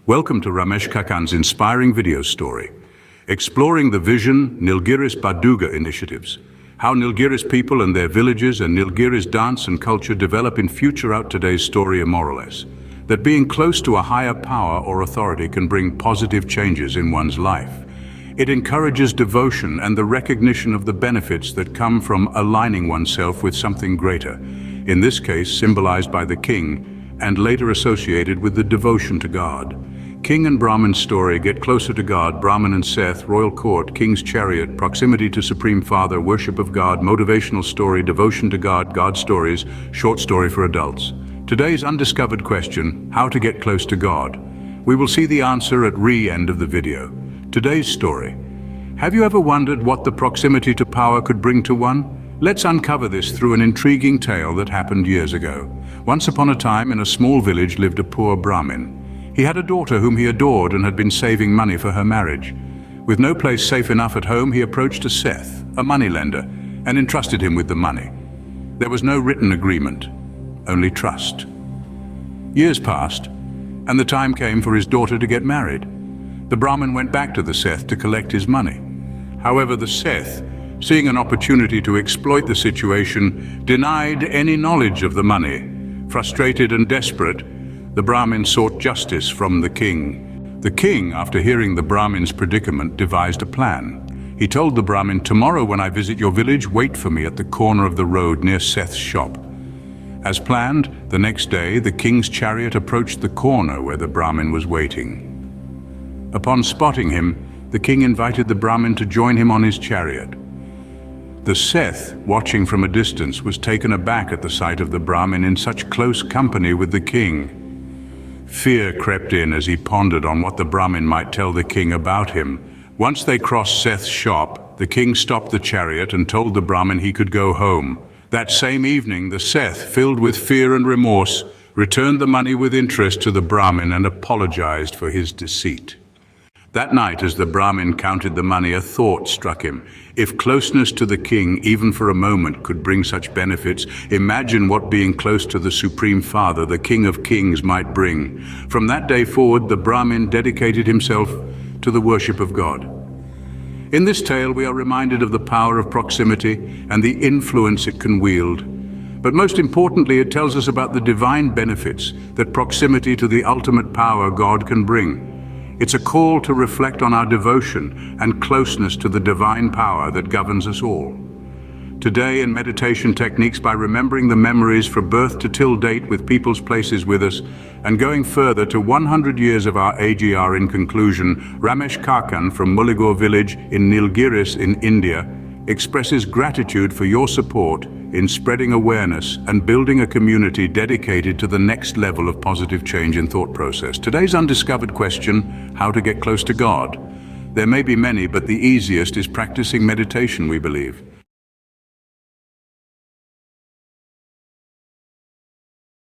Welcome to Ramesh Kakkan's inspiring video story, exploring the Vision Nilgiris Baduga initiatives, how Nilgiris people and their villages and Nilgiris dance and culture develop in future. Out today's story, more or less, that being close to a higher power or authority can bring positive changes in one's life. It encourages devotion and the recognition of the benefits that come from aligning oneself with something greater, in this case symbolized by the king and later associated with the devotion to God. King and Brahmin story, get closer to God, Brahmin and Seth, royal court, king's chariot, proximity to Supreme Father, worship of God, motivational story, devotion to God, God stories, short story for adults. Today's undiscovered question, how to get close to God. We will see the answer at end of the video. Today's story. Have you ever wondered what the proximity to power could bring to one? Let's uncover this through an intriguing tale that happened years ago. Once upon a time in a small village lived a poor Brahmin. He had a daughter whom he adored and had been saving money for her marriage. With no place safe enough at home, he approached a Seth, a moneylender, and entrusted him with the money. There was no written agreement, only trust. Years passed, and the time came for his daughter to get married. The Brahmin went back to the Seth to collect his money. However, the Seth, seeing an opportunity to exploit the situation, denied any knowledge of the money. Frustrated and desperate, the Brahmin sought justice from the king. The king, after hearing the Brahmin's predicament, devised a plan. He told the Brahmin, "Tomorrow when I visit your village, wait for me at the corner of the road near Seth's shop." As planned, the next day, the king's chariot approached the corner where the Brahmin was waiting. Upon spotting him, the king invited the Brahmin to join him on his chariot. The Seth, watching from a distance, was taken aback at the sight of the Brahmin in such close company with the king. Fear crept in as he pondered on what the Brahmin might tell the king about him. Once they crossed Seth's shop, the king stopped the chariot and told the Brahmin he could go home. That same evening, the Seth, filled with fear and remorse, returned the money with interest to the Brahmin and apologized for his deceit. That night, as the Brahmin counted the money, a thought struck him. If closeness to the king, even for a moment, could bring such benefits, imagine what being close to the Supreme Father, the King of Kings, might bring. From that day forward, the Brahmin dedicated himself to the worship of God. In this tale, we are reminded of the power of proximity and the influence it can wield. But most importantly, it tells us about the divine benefits that proximity to the ultimate power God can bring. It's a call to reflect on our devotion and closeness to the divine power that governs us all. Today, in meditation techniques, by remembering the memories from birth to till date with people's places with us, and going further to 100 years of our AGR in conclusion, Ramesh Kakkan from Muligor village in Nilgiris in India expresses gratitude for your support in spreading awareness and building a community dedicated to the next level of positive change in thought process. Today's undiscovered question, how to get close to God. There may be many, but the easiest is practicing meditation, we believe.